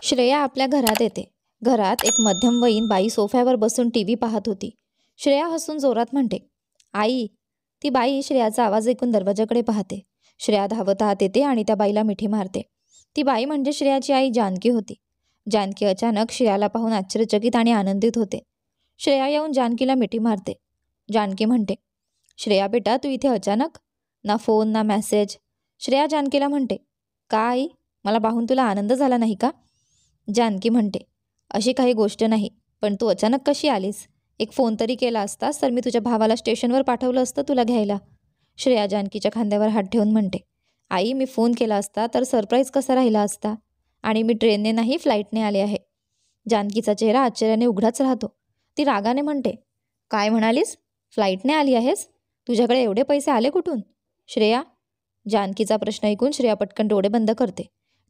श्रेया आपल्या घरात येते. घरात एक मध्यमवयीन बाई सोफ्यावर बसून टीव्ही पाहत होती. श्रेया हसून जोरात म्हणते, आई. ती बाई श्रेयाचा आवाज ऐकून दरवाजाकडे पाहते. श्रेया धावत आत येते आणि त्या बाईला मिठी मारते. ती बाई म्हणजे श्रेयाची आई जानकी होती. जानकी अचानक श्रेयाला पाहून आश्चर्यचकित आणि आनंदित होते. श्रेया येऊन जानकीला मिठी मारते. जानकी म्हणते, श्रेया बेटा, तू इथे अचानक? ना फोन ना मेसेज. श्रेया जानकीला म्हणते, का आई, मला पाहून तुला आनंद झाला नाही का? जानकी म्हणते, अशी काही गोष्ट नाही, पण तू अचानक कशी आलीस? एक फोन तरी केला असतास तर मी तुझ्या भावाला स्टेशनवर पाठवलं असतं तुला घ्यायला. श्रेया जानकीच्या खांद्यावर हात ठेवून म्हणते, आई, मी फोन केला असता तर सरप्राईज कसा राहिला असता? आणि मी ट्रेनने नाही, फ्लाईटने आले आहे. जानकीचा चेहरा आश्चर्याने उघडाच राहतो. ती रागाने म्हणते, काय म्हणालीस? फ्लाईटने आली आहेस? तुझ्याकडे एवढे पैसे आले कुठून? श्रेया. जानकीचा प्रश्न ऐकून श्रेया पटकन डोळे बंद करते.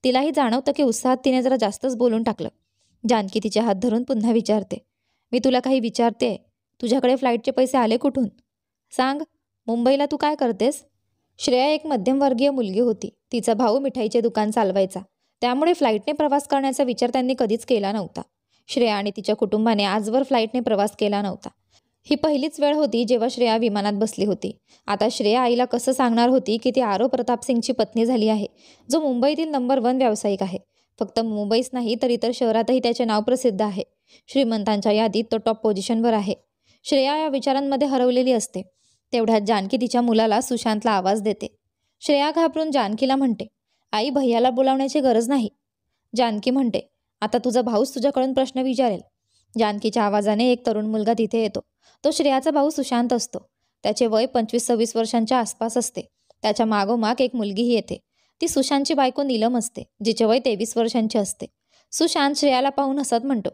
तिलाही जाणवतं की उत्साहात तिने जरा जास्तच बोलून टाकलं. जानकी तिचे हात धरून पुन्हा विचारते, मी तुला काही विचारते, तुझ्याकडे फ्लाईटचे पैसे आले कुठून? सांग, मुंबईला तू काय करतेस? श्रेया एक मध्यमवर्गीय मुलगी होती. तिचा भाऊ मिठाईचे दुकान चालवायचा. त्यामुळे फ्लाईटने प्रवास करण्याचा विचार त्यांनी कधीच केला नव्हता. श्रेया आणि तिच्या कुटुंबाने आजवर फ्लाईटने प्रवास केला नव्हता. ही पहिलीच वेळ होती जेव्हा श्रेया विमानात बसली होती. आता श्रेया आईला कसं सांगणार होती की ती आरो प्रताप सिंगची पत्नी झाली आहे, जो मुंबईतील नंबर 1 व्यावसायिक आहे. फक्त मुंबईच नाही तर इतर शहरातही त्याचे नाव प्रसिद्ध आहे. श्रीमंतांच्या यादीत तो टॉप पोझिशनवर आहे. श्रेया या विचारांमध्ये हरवलेली असते. तेवढ्यात जानकी तिच्या मुलाला सुशांतला आवाज देते. श्रेया घाबरून जानकीला म्हणते, आई, भैयाला बोलावण्याची गरज नाही. जानकी म्हणते, आता तुझा भाऊच तुझ्याकडून प्रश्न विचारेल. जानकीच्या आवाजाने एक तरुण मुलगा तिथे येतो. तो श्रेयाचा भाऊ सुशांत असतो. त्याचे वय 25-26 वर्षांच्या आसपास असते. त्याच्या मागोमाग एक मुलगीही येते. ती सुशांतची बायको नीलम असते, जिचे वय 23 वर्षांचे असते. सुशांत श्रेयाला पाहून हसत म्हणतो,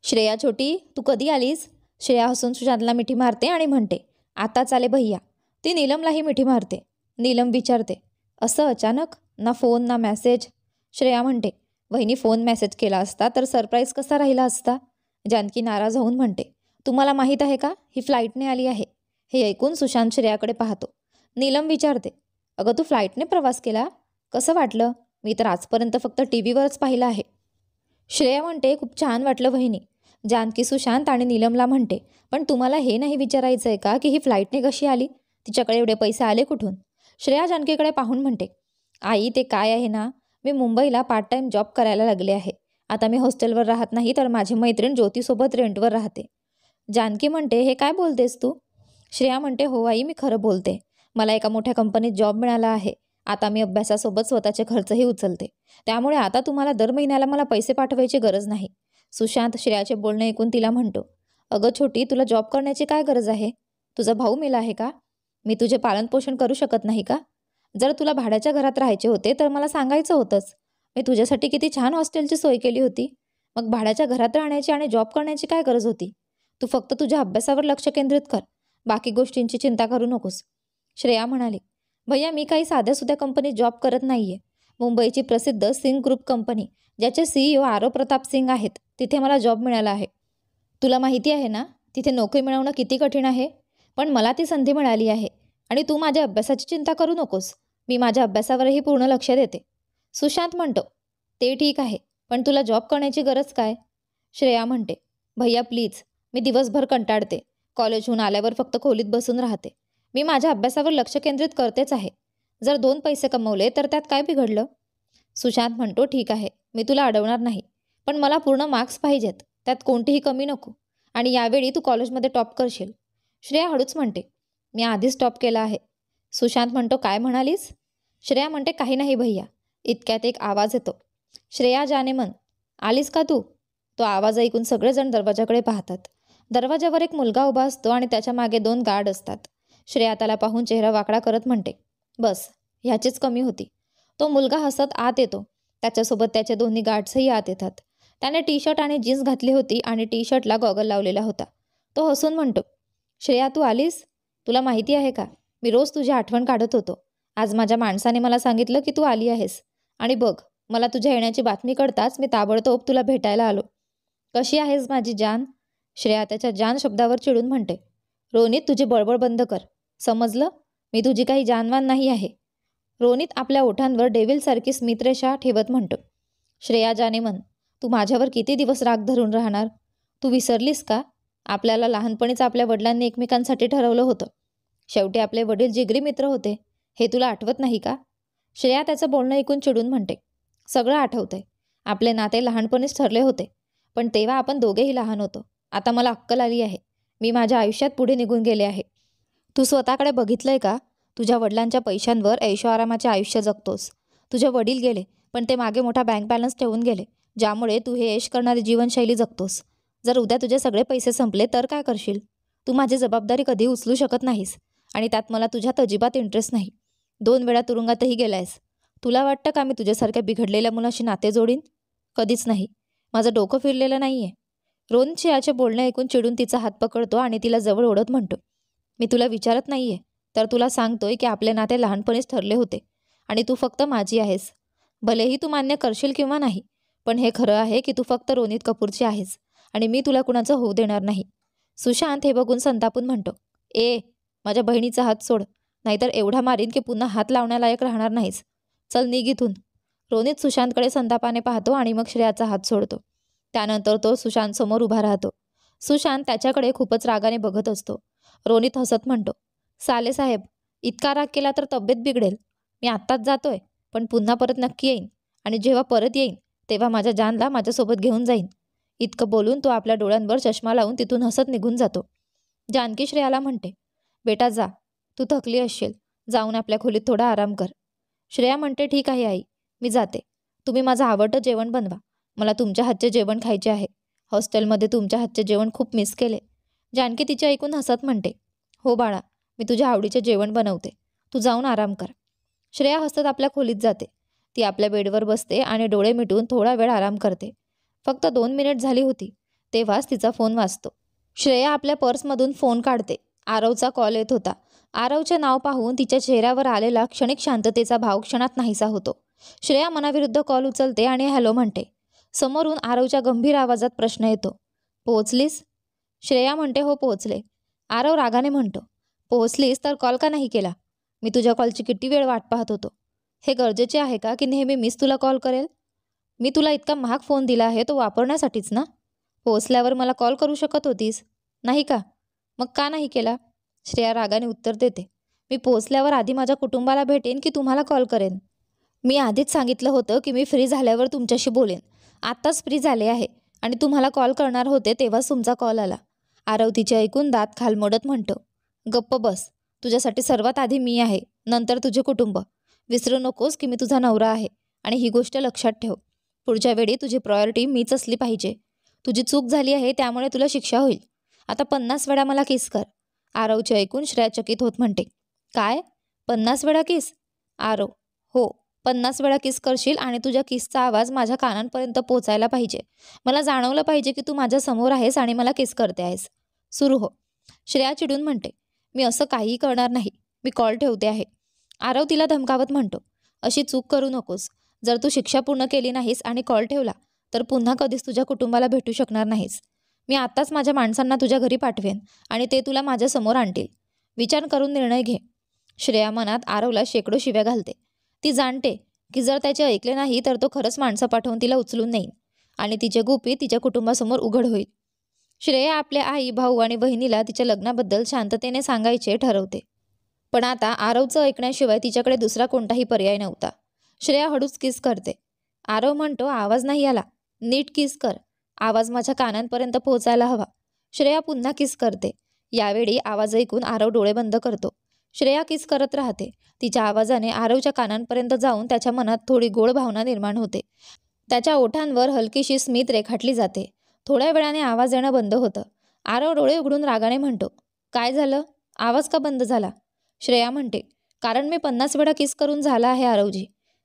श्रेया छोटी, तू कधी आलीस? श्रेया हसून सुशांतला मिठी मारते आणि म्हणते, आताच आले भैया. ती नीलमलाही मिठी मारते. नीलम विचारते, असं अचानक? ना फोन ना मेसेज. श्रेया म्हणते, वहिनी, फोन मेसेज केला असता तर सरप्राईज कसा राहिला असता? जानकी नाराज होऊन म्हणते, तुम्हाला माहीत आहे का, ही फ्लाईटने आली आहे. हे ऐकून सुशांत श्रेयाकडे पाहतो. नीलम विचारते, अगं, तू फ्लाईटने प्रवास केला? कसं वाटलं? मी तर आजपर्यंत फक्त टीव्हीवरच पाहिलं आहे. श्रेया म्हणते, खूप छान वाटलं वहिनी. जानकी सुशांत आणि नीलमला म्हणते, पण तुम्हाला हे नाही विचारायचं आहे का की ही फ्लाईटने कशी आली? तिच्याकडे एवढे पैसे आले कुठून? श्रेया जानकीकडे पाहून म्हणते, आई, ते काय आहे ना, मी मुंबईला पार्ट टाईम जॉब करायला लागले आहे. आता मी हॉस्टेलवर राहत नाही तर माझी मैत्रीण ज्योतीसोबत रेंटवर राहते. जानकी म्हणते, हे काय बोलतेस तू? श्रेया म्हणते, हो आई, मी खरं बोलते. मला एका मोठ्या कंपनीत जॉब मिळाला आहे. आता मी अभ्यासासोबत स्वतःचे खर्चही उचलते. त्यामुळे आता तुम्हाला दर महिन्याला मला पैसे पाठवायची गरज नाही. सुशांत श्रेयाचे बोलणे ऐकून तिला म्हणतो, अगं छोटी, तुला जॉब करण्याची काय गरज आहे? तुझा भाऊ मेला आहे का? मी तुझे पालनपोषण करू शकत नाही का? जर तुला भाड्याच्या घरात राहायचे होते तर मला सांगायचं होतंच. मी तुझ्यासाठी किती छान हॉस्टेलची सोय केली होती. मग भाड्याच्या घरात राहण्याची आणि जॉब करण्याची काय गरज होती? तू फक्त तुझ्या अभ्यासावर लक्ष केंद्रित कर. बाकी गोष्टींची चिंता करू नकोस. श्रेया म्हणाली, भैया, मी काही साध्यासुध्या कंपनीत जॉब करत नाहीये. मुंबईची प्रसिद्ध सिंग ग्रुप कंपनी, ज्याचे CEO आरो प्रताप सिंग आहेत, तिथे मला जॉब मिळाला आहे. तुला माहिती आहे ना, तिथे नोकरी मिळवणं किती कठीण आहे. पण मला ती संधी मिळाली आहे. आणि तू माझ्या अभ्यासाची चिंता करू नकोस. मी माझ्या अभ्यासावरही पूर्ण लक्ष देते. सुशांत म्हणतो, ते ठीक आहे, पण तुला जॉब करण्याची गरज काय? श्रेया म्हणते, भैया प्लीज, मी दिवसभर कंटाळते. कॉलेजहून आल्यावर फक्त खोलीत बसून राहते. मी माझ्या अभ्यासावर लक्ष केंद्रित करतेच आहे. जर 2 पैसे कमवले तर त्यात काय बिघडलं? सुशांत म्हणतो, ठीक आहे, मी तुला अडवणार नाही. पण मला पूर्ण मार्क्स पाहिजेत, त्यात कोणतीही कमी नको. आणि यावेळी तू कॉलेजमध्ये टॉप करशील. श्रेया हळूच म्हणते, मी आधीच टॉप केला आहे. सुशांत म्हणतो, काय म्हणालीस? श्रेया म्हणते, काही नाही भैया. इतक्यात एक आवाज येतो, श्रेया जाने मन, आलीस का तू? तो आवाज ऐकून सगळेजण दरवाजाकडे पाहतात. दरवाजावर एक मुलगा उभा असतो आणि त्याच्या मागे 2 गार्ड असतात. श्रेया त्याला पाहून चेहरा वाकडा करत म्हणते, बस, ह्याचीच कमी होती. तो मुलगा हसत आत येतो. त्याच्यासोबत त्याचे दोन्ही गार्ड्सही आत येतात. त्याने टी-शर्ट आणि जीन्स घातली होती आणि टी-शर्टला गॉगल लावलेला होता. तो हसून म्हणतो, श्रेया, तू आलीस? तुला माहिती आहे का, मी रोज तुझी आठवण काढत होतो. आज माझ्या माणसाने मला सांगितलं की तू आली आहेस. आणि बघ, मला तुझ्या येण्याची बातमी कळताच मी ताबडतोब तुला भेटायला आलो. कशी आहेस माझी जान? श्रेया त्याच्या जान शब्दावर चिडून म्हणते, रोनित, तुझी बडबड बंद कर. समजलं? मी तुझी काही जानवान नाही आहे. रोनित आपल्या ओठांवर डेव्हिलसारखी स्मितरेषा ठेवत म्हणतो, श्रेया जाने मन, तू माझ्यावर किती दिवस राग धरून राहणार? तू विसरलीस का? आपल्याला लहानपणीच आपल्या वडिलांनी एकमेकांसाठी ठरवलं होतं. शेवटी आपले वडील जिगरी मित्र होते. हे तुला आठवत नाही का? श्रेया त्याचं बोलणं ऐकून चिडून म्हणते, सगळं आठवतंय. आपले नाते लहानपणीच ठरले होते. पण तेव्हा आपण दोघेही लहान होतो. आता मला अक्कल आली आहे. मी माझ्या आयुष्यात पुढे निघून गेले आहे. तू स्वतःकडे बघितलंय का? तुझ्या वडिलांच्या पैशांवर ऐशोआरामाचे आयुष्य जगतोस. तुझे वडील गेले, पण ते मागे मोठा बँक बॅलन्स ठेवून गेले, ज्यामुळे तू हे ऐश करणारी जीवनशैली जगतोस. जर उद्या तुझे सगळे पैसे संपले तर काय करशील? तू माझी जबाबदारी कधी उचलू शकत नाहीस आणि त्यात मला तुझ्यात अजिबात इंटरेस्ट नाही. 2 वेळा तुरुंगातही गेलायस. तुला वाटतं का मी तुझ्यासारख्या बिघडलेल्या मुलाशी नाते जोडीन? कधीच नाही. माझं डोकं फिरलेलं नाही आहे. रोनित श्रेयाचे बोलणे ऐकून चिडून तिचा हात पकडतो आणि तिला जवळ ओढत म्हणतो, मी तुला विचारत नाही आहे, तर तुला सांगतोय की आपले नाते लहानपणीच ठरले होते आणि तू फक्त माझी आहेस. भलेही तू मान्य करशील किंवा नाही, पण हे खरं आहे की तू फक्त रोनित कपूरची आहेस आणि मी तुला कुणाचं होऊ देणार नाही. सुशांत हे बघून संतापून म्हणतो, माझ्या बहिणीचा हात सोड, नाहीतर एवढा मारीन की पुन्हा हात लावण्यालायक राहणार नाहीस. चल निघ इथून. रोनित सुशांतकडे संतापाने पाहतो आणि मग श्रेयाचा हात सोडतो. त्यानंतर तो सुशांत समोर उभा राहतो. सुशांत त्याच्याकडे खूपच रागाने बघत असतो. रोनित हसत म्हणतो, साले साहेब, इतका राग केला तर तब्येत बिघडेल. मी आत्ताच जातोय, पण पुन्हा परत नक्की येईन आणि जेव्हा परत येईन तेव्हा माझ्या जानला माझ्यासोबत घेऊन जाईन. इतकं बोलून तो आपल्या डोळ्यांवर चष्मा लावून तिथून हसत निघून जातो. जानकी श्रेयाला म्हणते, बेटा जा, तू थकली असशील, जाऊन आपल्या खोलीत थोडा आराम कर. श्रेया म्हणते, ठीक आहे आई, मी जाते. तुम्ही माझं आवडतं जेवण बनवा. मला तुमच्या हातचे जेवण खायचे आहे. हॉस्टेलमध्ये तुमच्या हातचे जेवण खूप मिस केले. जानकी तिचे ऐकून हसत म्हणते, हो बाळा, मी तुझ्या आवडीचे जेवण बनवते. तू जाऊन आराम कर. श्रेया हसत आपल्या खोलीत जाते. ती आपल्या बेडवर बसते आणि डोळे मिटून थोडा वेळ आराम करते. फक्त 2 मिनिट झाली होती तेव्हाच तिचा फोन वाजतो. श्रेया आपल्या पर्समधून फोन काढते. आरवचा कॉल येत होता. आरवचे नाव पाहून तिच्या चेहऱ्यावर आलेला क्षणिक शांततेचा भाव क्षणात नाहीसा होतो. श्रेया मनाविरुद्ध कॉल उचलते आणि हॅलो म्हणते. समोरून आरवच्या गंभीर आवाजात प्रश्न येतो, पोहोचलीस? श्रेया म्हणते, हो पोहोचले. आरव रागाने म्हणतो, पोहोचलीस तर कॉल का नाही केला? मी तुझ्या कॉलची किती वेळ वाट पाहत होतो. हे गरजेचे आहे का की नेहमी मीच तुला कॉल करेल? मी तुला इतका महाग फोन दिला आहे तो वापरण्यासाठीच ना? पोहोचल्यावर मला कॉल करू शकत होतीस, नाही का? मग का नाही केला? श्रेया रागाने उत्तर देते, मी पोहोचल्यावर आधी माझ्या कुटुंबाला भेटेन की तुम्हाला कॉल करेन? मी आधीच सांगितलं होतं की मी फ्री झाल्यावर तुमच्याशी बोलेन. आत्ताच फ्री झाले आहे आणि तुम्हाला कॉल करणार होते तेव्हाच तुमचा कॉल आला. आरव तिचे ऐकून दात खालमोडत म्हणतो, गप्प बस. तुझ्यासाठी सर्वात आधी मी आहे, नंतर तुझे कुटुंब. विसरू नकोस की मी तुझा नवरा आहे आणि ही गोष्ट लक्षात ठेव. पुढच्या वेळी तुझी प्रायोरिटी मीच असली पाहिजे. तुझी चूक झाली आहे त्यामुळे तुला शिक्षा होईल. आता 50 वेळा मला किस कर. आरवचे ऐकून श्रेया चकित होत म्हणते, काय? 50 वेळा किस? आरव, हो, 50 वेळा किस करशील आणि तुझ्या किसचा आवाज माझ्या कानांपर्यंत पोचायला पाहिजे. मला जाणवलं पाहिजे की तू माझ्या समोर आहेस आणि मला किस करते आहेस. सुरू हो. श्रेया चिडून म्हणते, मी असं काहीही करणार नाही. मी कॉल ठेवते आहे. आरव तिला धमकावत म्हणतो, अशी चूक करू नकोस. जर तू शिक्षा पूर्ण केली नाहीस आणि कॉल ठेवला तर पुन्हा कधीच तुझ्या कुटुंबाला भेटू शकणार नाहीस. मी आत्ताच माझ्या माणसांना तुझ्या घरी पाठवेन आणि ते तुला माझ्यासमोर आणतील. विचार करून निर्णय घे. श्रेया मनात आरवला शेकडो शिव्या घालते. ती जाणते की जर त्याचे ऐकले नाही तर तो खरंच माणसं पाठवून तिला उचलून नेईन आणि तिचे गुपित तिच्या कुटुंबासमोर उघड होईल. श्रेया आपल्या आई, भाऊ आणि बहिणीला तिच्या लग्नाबद्दल शांततेने सांगायचे ठरवते. पण आता आरवचं ऐकण्याशिवाय तिच्याकडे दुसरा कोणताही पर्याय नव्हता. श्रेया हळूच किस करते. आरव म्हणतो, आवाज नाही आला, नीट किस कर. आवाज माझ्या कानांपर्यंत पोहोचायला हवा. श्रेया पुन्हा किस करते. यावेळी आवाज ऐकून आरव डोळे बंद करतो. श्रेया किस करत राहते. तिच्या आवाजाने आरवच्या कानांपर्यंत जाऊन त्याच्या मनात थोडी गोड भावना निर्माण होते. त्याच्या ओठांवर हलकीशी स्मित रेखाटली जाते. थोड्या वेळाने आवाज येणं बंद होतं. आरव डोळे उघडून रागाने म्हणतो, काय झालं? आवाज का बंद झाला? श्रेया म्हणते, कारण मी 50 वेळा किस करून झाला आहे आरवजी.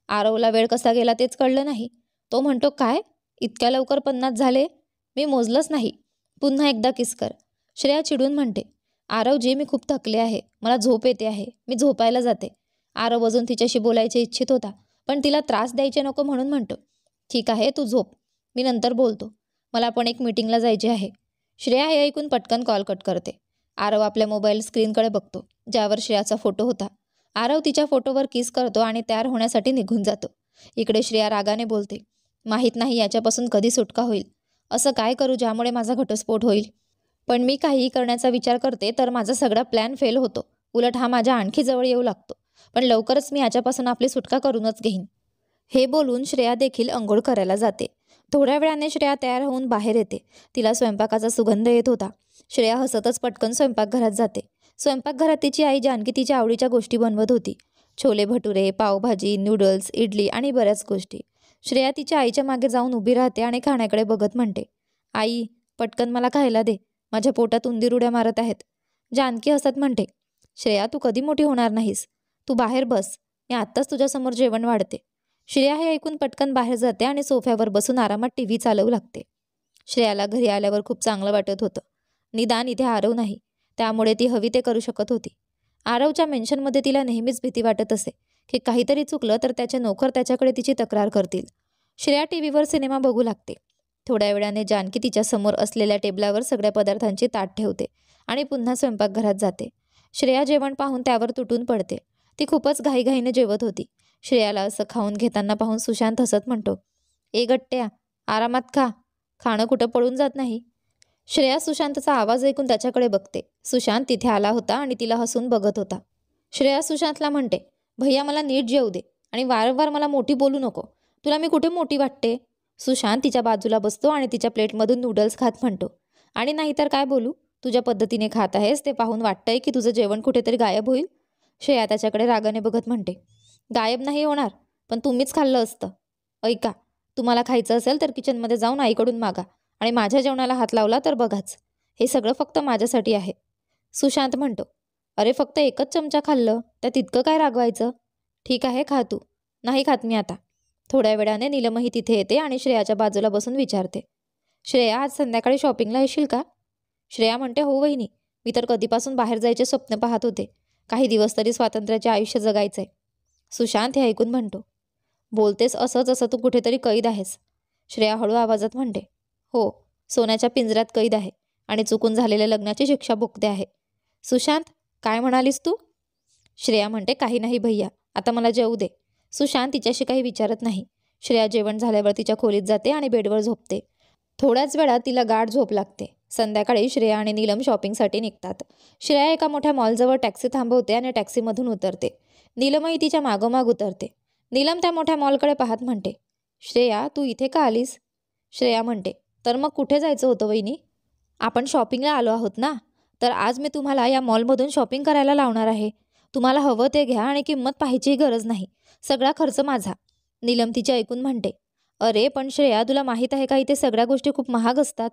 आरवला वेळ कसा गेला तेच कळलं नाही. तो म्हणतो, काय? इतक्या लवकर 50 झाले? मी मोजलंच नाही. पुन्हा एकदा किस कर. श्रेया चिडून म्हणते, आरवजी, मी खूप थकले आहे. मला झोप येते आहे. मी झोपायला जाते. आरव अजून तिच्याशी बोलायचे इच्छित होता, पण तिला त्रास द्यायचे नको म्हणून म्हणतो, ठीक आहे, तू झोप. मी नंतर बोलतो. मला पण एक मीटिंगला जायचे आहे. श्रेया हे ऐकून पटकन कॉल कट करते. आरव आपल्या मोबाईल स्क्रीनकडे बघतो, ज्यावर श्रेयाचा फोटो होता. आरव तिच्या फोटोवर किस करतो आणि तयार होण्यासाठी निघून जातो. इकडे श्रेया रागाने बोलते, माहीत नाही याच्यापासून कधी सुटका होईल. असं काय करू ज्यामुळे माझा घटस्फोट होईल. पण मी काहीही करण्याचा विचार करते तर माझा सगळा प्लॅन फेल होतो. उलट हा माझ्या आणखी जवळ येऊ लागतो. पण लवकरच मी याच्यापासून आपली सुटका करूनच घेईन. हे बोलून श्रेया देखील अंघोळ करायला जाते. थोड्या वेळाने श्रेया तयार होऊन बाहेर येते. तिला स्वयंपाकाचा सुगंध येत होता. श्रेया हसतच पटकन स्वयंपाकघरात जाते. स्वयंपाकघरात तिची आई जानकी तिच्या आवडीच्या गोष्टी बनवत होती. छोले भटुरे, पावभाजी, नूडल्स, इडली आणि बऱ्याच गोष्टी. श्रेया तिच्या आईच्या मागे जाऊन उभी राहते आणि खाण्याकडे बघत म्हणते, आई, पटकन मला खायला दे. माझ्या पोटात उंदीर उड्या मारत आहेत. जानकी हसत म्हणते, श्रेया, तू कधी मोठी होणार नाहीस. तू बाहेर बस. मी आत्ताच तुझ्यासमोर जेवण वाढते. श्रेया हे ऐकून पटकन बाहेर जाते आणि सोफ्यावर बसून आरामात टीव्ही चालवू लागते. श्रेयाला घरी आल्यावर खूप चांगलं वाटत होतं. निदान इथे आरव नाही, त्यामुळे ती हवी ते करू शकत होती. आरवच्या मेन्शनमध्ये तिला नेहमीच भीती वाटत असे की काहीतरी चुकलं तर त्याचे नोकर त्याच्याकडे तिची तक्रार करतील. श्रेया टीव्हीवर सिनेमा बघू लागते. थोड्या वेळाने जानकी तिच्या समोर असलेल्या टेबलावर सगळ्या पदार्थांची ताट ठेवते आणि पुन्हा स्वयंपाकघरात जाते. श्रेया जेवण पाहून त्यावर तुटून पडते. ती खूपच घाईघाईने जेवत होती. श्रेयाला असं खाऊन घेताना पाहून सुशांत हसत म्हणतो, ए गट्ट्या, आरामात खा. खाणं कुठं पडून जात नाही. श्रेया सुशांतचा आवाज ऐकून त्याच्याकडे बघते. सुशांत तिथे आला होता आणि तिला हसून बघत होता. श्रेया सुशांतला म्हणते, भैया मला नीट जेवू दे आणि वारंवार मला मोठी बोलू नको. तुला मी कुठे मोठी वाटते. सुशांत तिच्या बाजूला बसतो आणि तिच्या प्लेटमधून नूडल्स खात म्हणतो, आणि नाहीतर काय बोलू. तुझ्या पद्धतीने खात आहेस ते पाहून वाटतंय की तुझं जेवण कुठेतरी गायब होईल. श्रेया त्याच्याकडे रागाने बघत म्हणते, गायब नाही होणार, पण तुम्हीच खाल्लं असतं. ऐका, तुम्हाला खायचं असेल तर किचनमध्ये जाऊन आईकडून मागा आणि माझ्या जेवणाला हात लावला तर बघाच. हे सगळं फक्त माझ्यासाठी आहे. सुशांत म्हणतो, अरे फक्त एकच चमचा खाल्लं, त्यात इतकं काय रागवायचं. ठीक आहे, खा तू. नाही खात मी आता. थोड्या वेळाने नीलमही तिथे येते आणि श्रेयाच्या बाजूला बसून विचारते, श्रेया, आज संध्याकाळी शॉपिंगला येशील का. श्रेया म्हणते, हो वहिनी, मी तर कधीपासून बाहेर जायचे स्वप्न पाहत होते. काही दिवस तरी स्वातंत्र्याचे आयुष्य जगायचंय. सुशांत हे ऐकून म्हणतो, बोलतेस असंच असं तू कुठेतरी कैद आहेस. श्रेया हळू आवाजात म्हणते, हो, सोन्याच्या पिंजऱ्यात कैद आहे आणि चुकून झालेल्या लग्नाची शिक्षा भोगते आहे. सुशांत, काय म्हणालीस तू. श्रेया म्हणते, काही नाही भैया, आता मला जेवू दे. सुशांत तिच्याशी काही विचारत नाही. श्रेया जेवण झाल्यावर तिच्या खोलीत जाते आणि बेडवर झोपते. थोड्याच वेळात तिला गाढ झोप लागते. संध्याकाळी श्रेया आणि नीलम शॉपिंगसाठी निघतात. श्रेया एका मोठ्या मॉलजवळ टॅक्सी थांबवते आणि टॅक्सीमधून उतरते. नीलमही तिच्या मागोमाग उतरते. नीलम त्या मोठ्या मॉलकडे पाहत म्हणते, श्रेया, तू इथे का आलीस. श्रेया म्हणते, तर मग कुठे जायचं होतं वहिनी. आपण शॉपिंगला आलो आहोत ना, तर आज मी तुम्हाला या मॉलमधून शॉपिंग करायला लावणार आहे. तुम्हाला हवं ते घ्या आणि किंमत पाहायची गरज नाही. सगळा खर्च माझा. नीलम तिचे ऐकून म्हणते, अरे पण श्रेया, तुला माहीत आहे का, इथे सगळ्या गोष्टी खूप महाग असतात.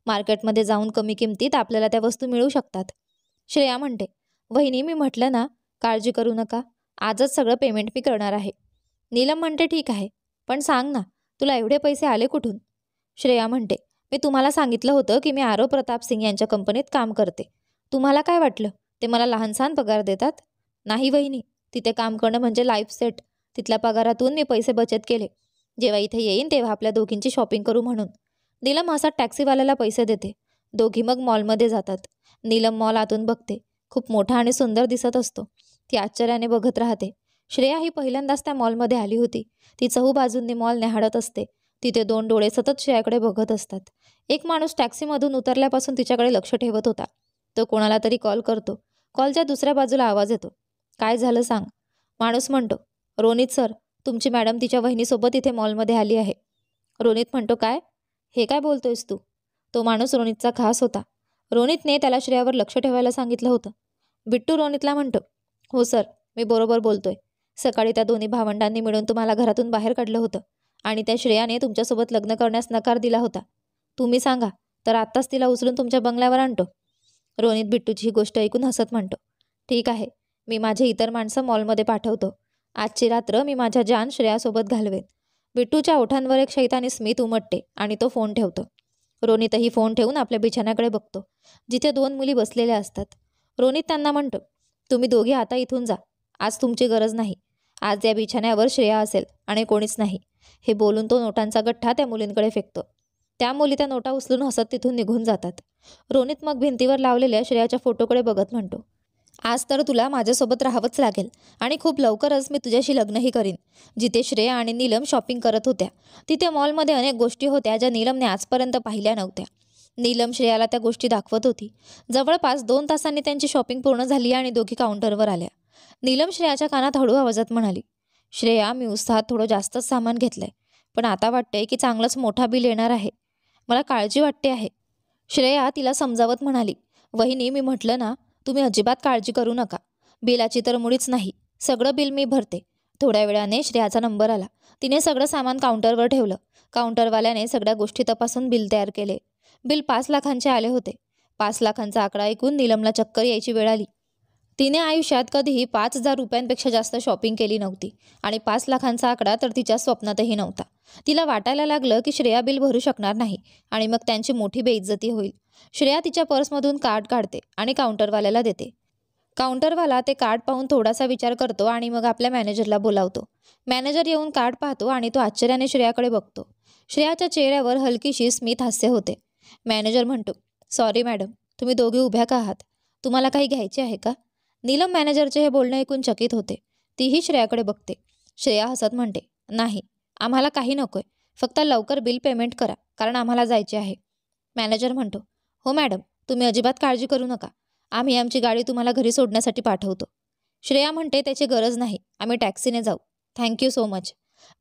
मार्केटमध्ये जाऊन कमी किमतीत आपल्याला त्या वस्तू मिळू शकतात. श्रेया म्हणते, वहिनी, मी म्हटलं ना, काळजी करू नका. आजच सगळं पेमेंट मी करणार आहे. नीलम म्हणते, ठीक आहे, पण सांग ना, तुला एवढे पैसे आले कुठून. श्रेया म्हणते, मी तुम्हाला सांगितलं होतं की मी आरव प्रताप सिंग यांच्या कंपनीत काम करते. तुम्हाला काय वाटलं ते मला लहानसहान पगार देतात. नाही वहिनी, तिथे काम करणं म्हणजे लाईफ सेट. तिथल्या पगारातून मी पैसे बचत केले. जेव्हा इथे येईन तेव्हा आपल्या दोघींची शॉपिंग करू म्हणून. नीलम हसत टॅक्सीवाल्याला पैसे देते. दोघी मग मॉलमध्ये जातात. नीलम मॉल आतून बघते. खूप मोठा आणि सुंदर दिसत असतो. ती आश्चर्याने बघत राहते. श्रेया ही पहिल्यांदाच त्या मॉलमध्ये आली होती. ती चहूबाजूंनी मॉल न्याहाळत असते. तिथे दोन डोळे सतत श्रेयाकडे बघत असतात. एक माणूस टॅक्सीमधून उतरल्यापासून तिच्याकडे लक्ष ठेवत होता. तो कोणाला तरी कॉल करतो. कॉलच्या दुसऱ्या बाजूला आवाज येतो, काय झालं सांग. माणूस म्हणतो, रोनित सर, तुमची मॅडम तिच्या वहिनीसोबत इथे मॉलमध्ये आली आहे. रोनित म्हणतो, काय, हे काय बोलतोयस तू. तो माणूस रोनितचा खास होता. रोनितने त्याला श्रेयावर लक्ष ठेवायला सांगितलं होतं. बिट्टू रोनितला म्हणतो, हो सर, मी बरोबर बोलतोय. सकाळी त्या दोन्ही भावंडांनी मिळून तुम्हाला घरातून बाहेर काढलं होतं आणि त्या श्रेयाने तुमच्यासोबत लग्न करण्यास नकार दिला होता. तुम्ही सांगा, तर आत्ताच तिला उचलून तुमच्या बंगल्यावर आणतो. रोनित बिट्टूची ही गोष्ट ऐकून हसत म्हणतो, ठीक आहे, मी माझे इतर माणसं मॉलमध्ये पाठवतो. आजची रात्र मी माझ्या जान श्रेयासोबत घालवेन. बिट्टूच्या ओठांवर एक शैतानी स्मित उमटते आणि तो फोन ठेवतो. रोनितही फोन ठेवून आपल्या बिछाण्याकडे बघतो, जिथे दोन मुली बसलेल्या असतात. रोनित त्यांना म्हणतो, तुम्ही दोघे आता इथून जा. आज तुमची गरज नाही. आज या बिछाण्यावर श्रेया असेल आणि कोणीच नाही. हे बोलून तो नोटांचा गठ्ठा त्या मुलींकडे फेकतो. त्या मुली त्या नोटा उचलून हसत तिथून निघून जातात. रोनित मग भिंतीवर लावलेल्या श्रेयाच्या फोटोकडे बघत म्हणतो, आज तर तुला माझ्यासोबत राहावंच लागेल आणि खूप लवकरच मी तुझ्याशी लग्नही करीन. जिथे श्रेया आणि नीलम शॉपिंग करत होत्या तिथे मॉलमध्ये अनेक गोष्टी होत्या ज्या नीलमने आजपर्यंत पाहिल्या नव्हत्या. नीलम श्रेयाला त्या गोष्टी दाखवत होती. जवळपास 2 तासांनी त्यांची शॉपिंग पूर्ण झाली आणि दोघी काउंटरवर आल्या. नीलम श्रेयाच्या कानात हळू आवाजात म्हणाली, श्रेया, मी उत्साहात थोडं जास्तच सामान घेतलंय, पण आता वाटतंय की चांगलंच मोठा बिल येणार आहे. मला काळजी वाटते आहे. श्रेया तिला समजावत म्हणाली, वहिनी, मी म्हटलं ना, तुम्ही अजिबात काळजी करू नका. बिलाची तर मुळीच नाही. सगळं बिल मी भरते. थोड्या वेळाने श्रेयाचा नंबर आला. तिने सगळं सामान काउंटरवर ठेवलं. काउंटरवाल्याने सगळ्या गोष्टी तपासून बिल तयार केले. बिल 5 लाखांचे आले होते. 5 लाखांचा आकडा ऐकून नीलमला चक्कर यायची वेळ आली. तिने आयुष्यात कधीही 5,000 रुपयांपेक्षा जास्त शॉपिंग केली नव्हती आणि 5 लाखांचा आकडा तर तिच्या स्वप्नातही नव्हता. तिला वाटायला लागलं की श्रेया बिल भरू शकणार नाही आणि मग त्यांची मोठी बेइज्जती होईल. श्रेया तिच्या पर्समधून कार्ड काढते आणि काउंटरवाल्याला देते. काउंटरवाला ते कार्ड पाहून थोडासा विचार करतो आणि मग आपल्या मॅनेजरला बोलावतो. मॅनेजर येऊन कार्ड पाहतो आणि तो आश्चर्याने श्रेयाकडे बघतो. श्रेयाच्या चेहऱ्यावर हलकीशी स्मित हास्य होते. मॅनेजर म्हणतो, सॉरी मॅडम, तुम्ही दोघे उभ्या का आहात? तुम्हाला काही घ्यायचे आहे का? नीलम मॅनेजरचे हे बोलणे ऐकून चकित होते. तीही श्रेयाकडे बघते. श्रेया हसत म्हणते, नाही, आम्हाला काही नकोय. फक्त लवकर बिल पेमेंट करा, कारण आम्हाला जायचे आहे. मॅनेजर म्हणतो, हो मॅडम, तुम्ही अजिबात काळजी करू नका. आम्ही आमची गाडी तुम्हाला घरी सोडण्यासाठी पाठवतो. श्रेया म्हणते, त्याची गरज नाही, आम्ही टॅक्सीने जाऊ. Thank you so much.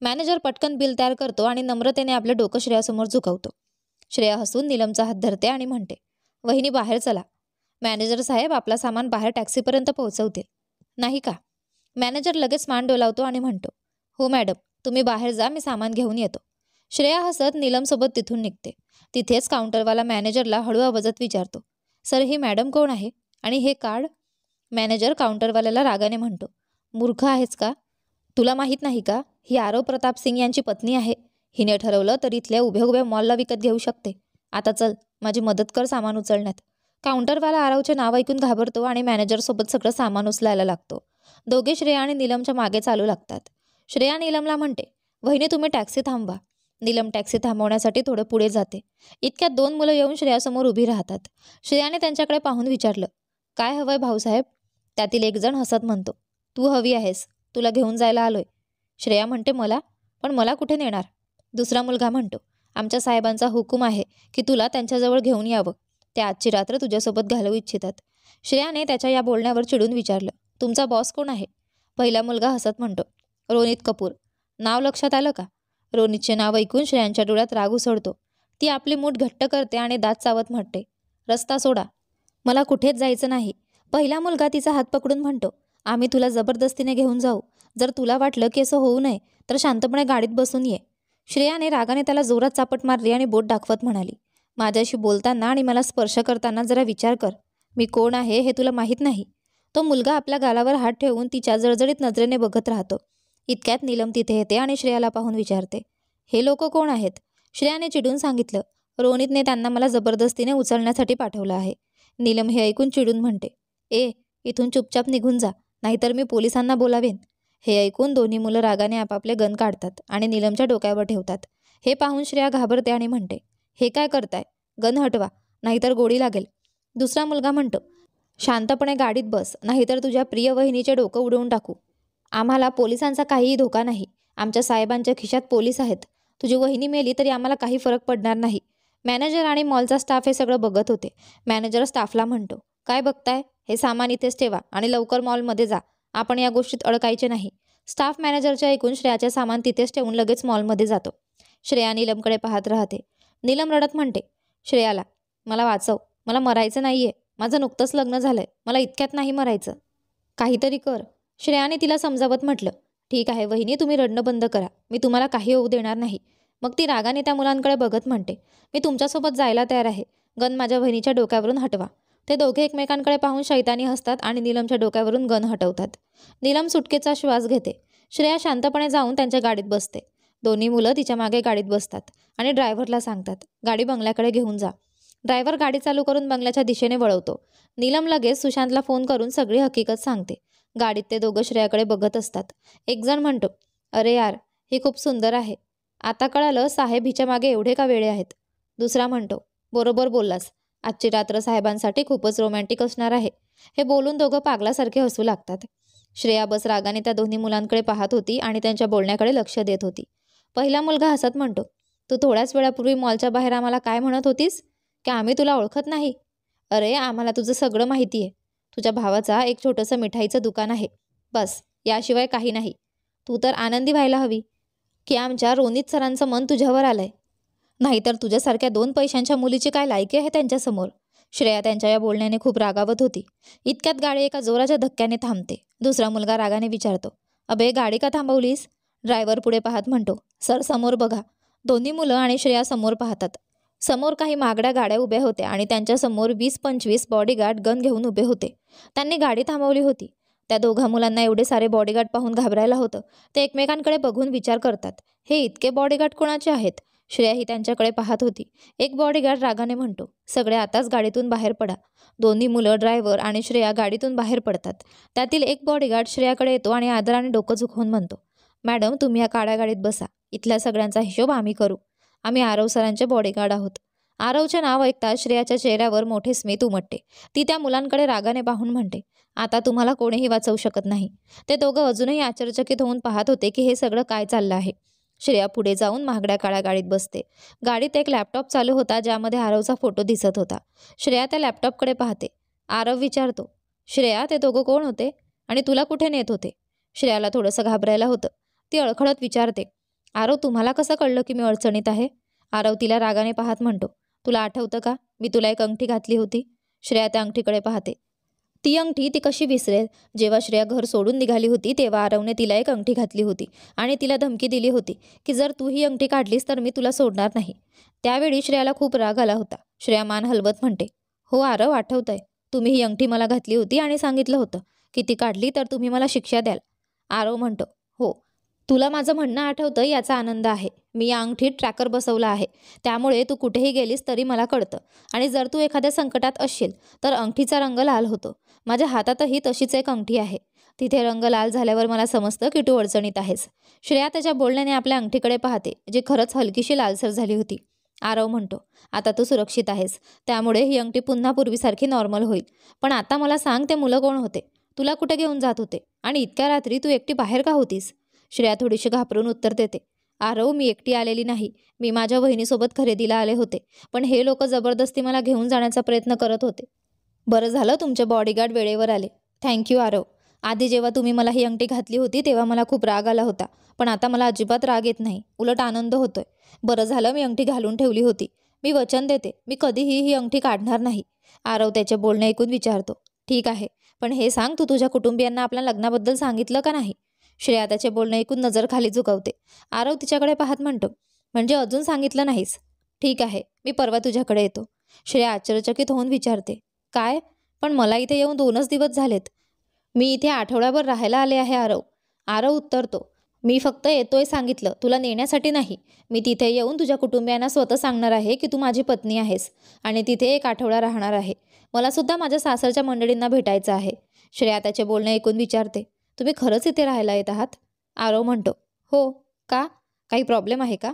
मॅनेजर पटकन बिल तयार करतो आणि नम्रतेने आपलं डोकं श्रेयासमोर झुकवतो. श्रेया हसून नीलमचा हात धरते आणि म्हणते, वहिनी, बाहेर चला. मॅनेजर साहेब आपला सामान बाहेर टॅक्सीपर्यंत पोहोचवतील, नाही का? मॅनेजर लगेच मान डोलावतो आणि म्हणतो, हो मॅडम, तुम्ही बाहेर जा, मी सामान घेऊन येतो. श्रेया हसत नीलमसोबत तिथून निघते. तिथेच काउंटरवाला मॅनेजरला हळू आवाजात विचारतो, सर, ही मॅडम कोण आहे आणि हे कार्ड? मॅनेजर काउंटरवाल्याला रागाने म्हणतो, मूर्ख आहेस का? तुला माहीत नाही का? ही आरव प्रताप सिंग यांची पत्नी आहे. हिने ठरवलं तर इथल्या उभ्या उभ्या मॉलला विकत घेऊ शकते. आता चल, माझी मदत कर सामान उचलण्यात. काउंटरवाला आरवचे नाव ऐकून घाबरतो आणि मॅनेजरसोबत सगळं सामान उचलायला लागतो. दोघे श्रेया आणि नीलमच्या मागे चालू लागतात. श्रेया नीलमला म्हणते, वहिनी, तुम्ही टॅक्सी थांबवा. नीलम टॅक्सी थांबवण्यासाठी थोडं पुढे जाते. इतक्यात 2 मुलं येऊन श्रेयासमोर उभी राहतात. श्रेयाने त्यांच्याकडे पाहून विचारलं, काय हवंय भाऊसाहेब? त्यातील एक जण हसत म्हणतो, तू हवी आहेस, तुला घेऊन जायला आलोय. श्रेया म्हणते, मला? पण मला कुठे नेणार? दुसरा मुलगा म्हणतो, आमच्या साहेबांचा हुकूम आहे की तुला त्यांच्याजवळ घेऊन यावं. ते आजची रात्र तुझ्यासोबत घालवू इच्छितात. श्रेयाने त्याच्या या बोलण्यावर चिडून विचारलं, तुमचा बॉस कोण आहे? पहिला मुलगा हसत म्हणतो, रोनित कपूर. नाव लक्षात आलं का? रोनितचे नाव ऐकून श्रेयांच्या डोळ्यात राग उसळतो. ती आपली मूठ घट्ट करते आणि दात चावत म्हणते, रस्ता सोडा, मला कुठेच जायचं नाही. पहिला मुलगा तिचा हात पकडून म्हणतो, आम्ही तुला जबरदस्तीने घेऊन जाऊ. जर तुला वाटलं की असं होऊ नये तर शांतपणे गाडीत बसून ये. श्रेयाने रागाने त्याला जोरात चापट मारली आणि बोट दाखवत म्हणाली, माझ्याशी बोलताना आणि मला स्पर्श करताना जरा विचार कर. मी कोण आहे हे तुला माहीत नाही. तो मुलगा आपल्या गालावर हात ठेवून तिच्या जळजळीत नजरेने बघत राहतो. इतक्यात नीलम तिथे येते आणि श्रेयाला पाहून विचारते, हे लोक कोण आहेत? श्रेयाने चिडून सांगितलं, रोनितने त्यांना मला जबरदस्तीने उचलण्यासाठी पाठवलं आहे. नीलम हे ऐकून चिडून म्हणते, इथून चुपचाप निघून जा, नाहीतर मी पोलिसांना बोलावेन. हे ऐकून दोन्ही मुलं रागाने आपापले गन काढतात आणि नीलमच्या डोक्यावर ठेवतात. हे पाहून श्रेया घाबरते आणि म्हणते, हे काय करताय? गन हटवा, नाहीतर गोळी लागेल. दुसरा मुलगा म्हणतो, शांतपणे गाडीत बस, नाहीतर तुझ्या प्रिय वहिनीचे डोकं उडवून टाकू. आम्हाला पोलिसांचा काहीही धोका नाही. आमच्या साहेबांच्या खिशात पोलीस आहेत. तुझी वहिनी मेली तरी आम्हाला काही फरक पडणार नाही. मॅनेजर आणि मॉलचा स्टाफ हे सगळं बघत होते. मॅनेजर स्टाफला म्हणतो, काय बघताय? हे सामान इथेच ठेवा आणि लवकर मॉलमध्ये जा. आपण या गोष्टीत अडकायचे नाही. स्टाफ मॅनेजरचे ऐकून श्रेयाचे सामान तिथेच ठेवून लगेच मॉलमध्ये जातो. श्रेया नीलमकडे पाहत राहते. नीलम रडत म्हणते, श्रेयाला, मला वाचव, मला मरायचं नाहीये. माझं नुकतंच लग्न झालंय, मला इतक्यात नाही मरायचं. काहीतरी कर. श्रेयाने तिला समजावत म्हटलं, ठीक आहे वहिनी, तुम्ही रडणं बंद करा, मी तुम्हाला काही होऊ देणार नाही. मग ती रागाने त्या मुलांकडे बघत म्हणते, मी तुमच्यासोबत जायला तयार आहे. गन माझ्या वहिनीच्या डोक्यावरून हटवा. ते दोघे एकमेकांकडे पाहून शैतानी हसतात आणि नीलमच्या डोक्यावरून गन हटवतात. नीलम सुटकेचा श्वास घेते. श्रेया शांतपणे जाऊन त्यांच्या गाडीत बसते. दोन्ही मुलं तिच्या मागे गाडीत बसतात आणि ड्रायव्हरला सांगतात, गाडी बंगल्याकडे घेऊन जा. ड्रायव्हर गाडी चालू करून बंगल्याच्या दिशेने वळवतो. नीलम लगेच सुशांतला फोन करून सगळी हकीकत सांगते. गाडीत ते दोघं श्रेयाकडे बघत असतात. एक जण म्हणतो, अरे यार, ही खूप सुंदर आहे. आता कळालं साहेब हिच्या मागे एवढे का वेळे आहेत. दुसरा म्हणतो, बरोबर बोललास, आजची रात्र साहेबांसाठी खूपच रोमॅन्टिक असणार आहे. हे बोलून दोघं पागलासारखे हसू लागतात. श्रेया बस रागाने त्या दोन्ही मुलांकडे पाहत होती आणि त्यांच्या बोलण्याकडे लक्ष देत होती. पहिला मुलगा हसत म्हणतो, तू थोड्याच वेळापूर्वी मॉलच्या बाहेर आम्हाला काय म्हणत होतीस की आम्ही तुला ओळखत नाही? अरे आम्हाला तुझं सगळं माहिती आहे. तुझ्या भावाचा एक छोटंसं मिठाईचं दुकान आहे, बस, याशिवाय काही नाही. तू तर आनंदी व्हायला हवी की आमच्या रोनित सरांचं मन तुझ्यावर आलंय. नाहीतर तुझ्यासारख्या 2 पैशांच्या मुलीची काय लायकी आहे त्यांच्यासमोर. श्रेया त्यांच्या या बोलण्याने खूप रागावत होती. इतक्यात गाडी एका जोराच्या धक्क्याने थांबते. दुसरा मुलगा रागाने विचारतो, अबे गाडी का थांबवलीस? ड्रायव्हर पुढे पाहत म्हणतो, सर समोर बघा. दोन्ही मुलं आणि श्रेया समोर पाहतात. समोर काही महागड्या गाड्या उभ्या होत्या आणि त्यांच्यासमोर 20-25 बॉडीगार्ड गन घेऊन उभे होते. त्यांनी गाडी थांबवली होती. त्या दोघा मुलांना एवढे सारे बॉडीगार्ड पाहून घाबरायला होतं. ते एकमेकांकडे बघून विचार करतात, हे इतके बॉडीगार्ड कोणाचे आहेत? श्रेया ही त्यांच्याकडे पाहत होती. एक बॉडीगार्ड रागाने म्हणतो, सगळे आताच गाडीतून बाहेर पडा. दोन्ही मुलं, ड्रायव्हर आणि श्रेया गाडीतून बाहेर पडतात. त्यातील एक बॉडीगार्ड श्रेयाकडे येतो आणि आदराने डोकं झुकवून म्हणतो, मॅडम तुम्ही या काळ्या गाडीत बसा. इथल्या सगळ्यांचा हिशोब आम्ही करू. आम्ही आरव सरांचे बॉडीगार्ड आहोत. आरवचे नाव ऐकता श्रेयाच्या चेहऱ्यावर मोठे स्मित उमटते. ती त्या मुलांकडे रागाने पाहून म्हणते, आता तुम्हाला कोणीही वाचवू शकत नाही. ते दोघं अजूनही आश्चर्यचकित होऊन पाहत होते की हे सगळं काय चाललं आहे. श्रेया पुढे जाऊन महागड्या काळ्या गाडीत बसते. गाडीत एक लॅपटॉप चालू होता ज्यामध्ये आरवचा फोटो दिसत होता. श्रेया त्या लॅपटॉपकडे पाहते. आरव विचारतो, श्रेया ते दोघं कोण होते आणि तुला कुठे नेत होते? श्रेयाला थोडंसं घाबरायला होतं. ती अडखळत विचारते, आरव तुम्हाला कसं कळलं की मी अडचणीत आहे? आरव तिला रागाने पाहत म्हणतो, तुला आठवतं का मी तुला एक अंगठी घातली होती? श्रेया त्या अंगठीकडे पाहते. ती अंगठी ती कशी विसरेल? जेव्हा श्रेया घर सोडून निघाली होती तेव्हा आरवने तिला एक अंगठी घातली होती आणि तिला धमकी दिली होती की जर तू ही अंगठी काढलीस तर मी तुला सोडणार नाही. त्यावेळी श्रेयाला खूप राग आला होता. श्रेया मान हलवत म्हणते, हो आरव आठवतंय. तुम्ही ही अंगठी मला घातली होती आणि सांगितलं होतं की ती काढली तर तुम्ही मला शिक्षा द्याल. आरव म्हणतो, हो, तुला माझं म्हणणं आठवतं याचा आनंद आहे. मी या अंगठीत ट्रॅकर बसवला आहे. त्यामुळे तू कुठेही गेलीस तरी मला कळतं आणि जर तू एखाद्या संकटात असशील तर अंगठीचा रंग लाल होतो. माझ्या हातातही तशीच एक अंगठी आहे. तिथे रंग लाल झाल्यावर मला समजतं की तू अडचणीत आहेस. श्रेया त्याच्या बोलण्याने आपल्या अंगठीकडे पाहते, जी खरंच हलकीशी लालसर झाली होती. आरव म्हणतो, आता तू सुरक्षित आहेस. त्यामुळे ही अंगठी पुन्हा पूर्वीसारखी नॉर्मल होईल. पण आता मला सांग, ते मुलं कोण होते? तुला कुठे घेऊन जात होते? आणि इतक्या रात्री तू एकटी बाहेर का होतीस? श्रेया थोडीशी घाबरून उत्तर देते, आरव मी एकटी आलेली नाही. मी माझ्या वहिनीसोबत खरेदीला आले होते. पण हे लोक जबरदस्ती मला घेऊन जाण्याचा प्रयत्न करत होते. बरं झालं तुमचे बॉडीगार्ड वेळेवर आले. थँक्यू आरव. आधी जेव्हा तुम्ही मला ही अंगठी घातली होती तेव्हा मला खूप राग आला होता. पण आता मला अजिबात राग येत नाही. उलट आनंद होतोय. बरं झालं मी अंगठी घालून ठेवली होती. मी वचन देते मी कधीही ही अंगठी काढणार नाही. आरव त्याचे बोलणे ऐकून विचारतो, ठीक आहे, पण हे सांग तू तुझ्या कुटुंबियांना आपल्या लग्नाबद्दल सांगितलं का नाही? श्रेया त्याचे बोलणे ऐकून नजर खाली झुकवते. आरव तिच्याकडे पाहत म्हणतो, म्हणजे अजून सांगितलं नाहीस? ठीक आहे, मी परवा तुझ्याकडे येतो. श्रेया आश्चर्यचकित होऊन विचारते, काय? पण मला इथे येऊन 2च दिवस झालेत. मी इथे आठवड्याभर राहायला आले आहे आरव. आरव उत्तरतो, मी फक्त येतोय सांगितलं, तुला नेण्यासाठी नाही. मी तिथे येऊन तुझ्या कुटुंबियांना स्वतः सांगणार आहे की तू माझी पत्नी आहेस आणि तिथे 1 आठवडा राहणार आहे. मला सुद्धा माझ्या सासरच्या मंडळींना भेटायचं आहे. श्रेया त्याचे बोलणे ऐकून विचारते, तुम्ही खरंच इथे राहायला येत आहात? आरव म्हणतो, हो. का? काही प्रॉब्लेम आहे का?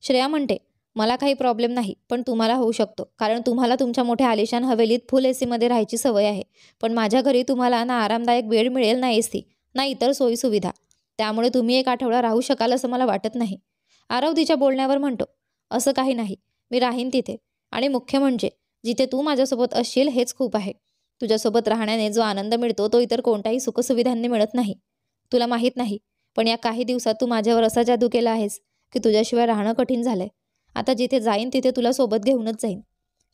श्रेया म्हणते, मला काही प्रॉब्लेम नाही, पण तुम्हाला होऊ शकतो. कारण तुम्हाला तुमच्या मोठ्या आलिशान हवेलीत फुल एसीमध्ये राहायची सवय आहे. पण माझ्या घरी तुम्हाला ना आरामदायक बेड मिळेल, ना एसी, ना इतर सोयीसुविधा. त्यामुळे तुम्ही 1 आठवडा राहू शकाल असं मला वाटत नाही. आरव तिच्या बोलण्यावर म्हणतो, असं काही नाही, मी राहीन तिथे. आणि मुख्य म्हणजे जिथे तू माझ्यासोबत असशील हेच खूप आहे. तुझ्यासोबत राहण्याने जो आनंद मिळतो तो इतर कोणत्याही सुखसुविधांनी मिळत नाही. तुला माहीत नाही, पण या काही दिवसात तू माझ्यावर असा जादू केला आहेस की तुझ्याशिवाय राहणं कठीण झालंय. आता जिथे जाईन तिथे तुला सोबत घेऊनच जाईन.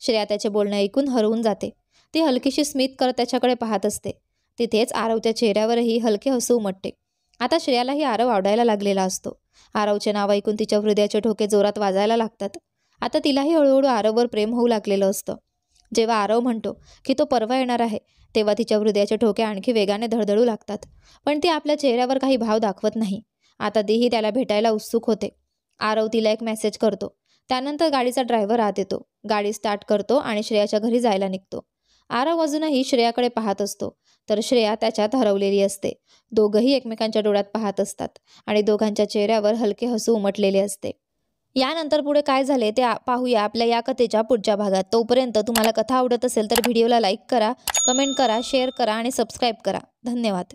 श्रेया त्याचे बोलणं ऐकून हरवून जाते. ती हलकीशी स्मित करत त्याच्याकडे पाहत असते. तिथेच आरवच्या चेहऱ्यावरही हलके हसू उमटते. आता श्रेयालाही आरव आवडायला लागलेला असतो. आरवचे नाव ऐकून तिच्या हृदयाचे ठोके जोरात वाजायला लागतात. आता तिलाही हळूहळू आरववर प्रेम होऊ लागलेलं असतं. जेव्हा आरव म्हणतो की तो परवा येणार आहे तेव्हा तिच्या हृदयाचे ठोके आणखी वेगाने धडधडू लागतात. पण ती आपल्या चेहऱ्यावर काही भाव दाखवत नाही. आता तीही त्याला भेटायला उत्सुक होते. आरव तिला एक मेसेज करतो. त्यानंतर गाडीचा ड्रायव्हर आत येतो. गाडी स्टार्ट करतो आणि श्रेयाच्या घरी जायला निघतो. आरव अजूनही श्रेयाकडे पाहत असतो तर श्रेया त्याच्यात हरवलेली असते. दोघंही एकमेकांच्या डोळ्यात पाहत असतात आणि दोघांच्या चेहऱ्यावर हलके हसू उमटलेले असते. यानंतर पुढे काय झाले ते पाहूया आपल्या या कथेच्या पुढच्या भागात. तोपर्यंत तुम्हाला कथा आवडत असेल तर व्हिडिओला लाईक करा, कमेंट करा, शेअर करा आणि सबस्क्राईब करा. धन्यवाद.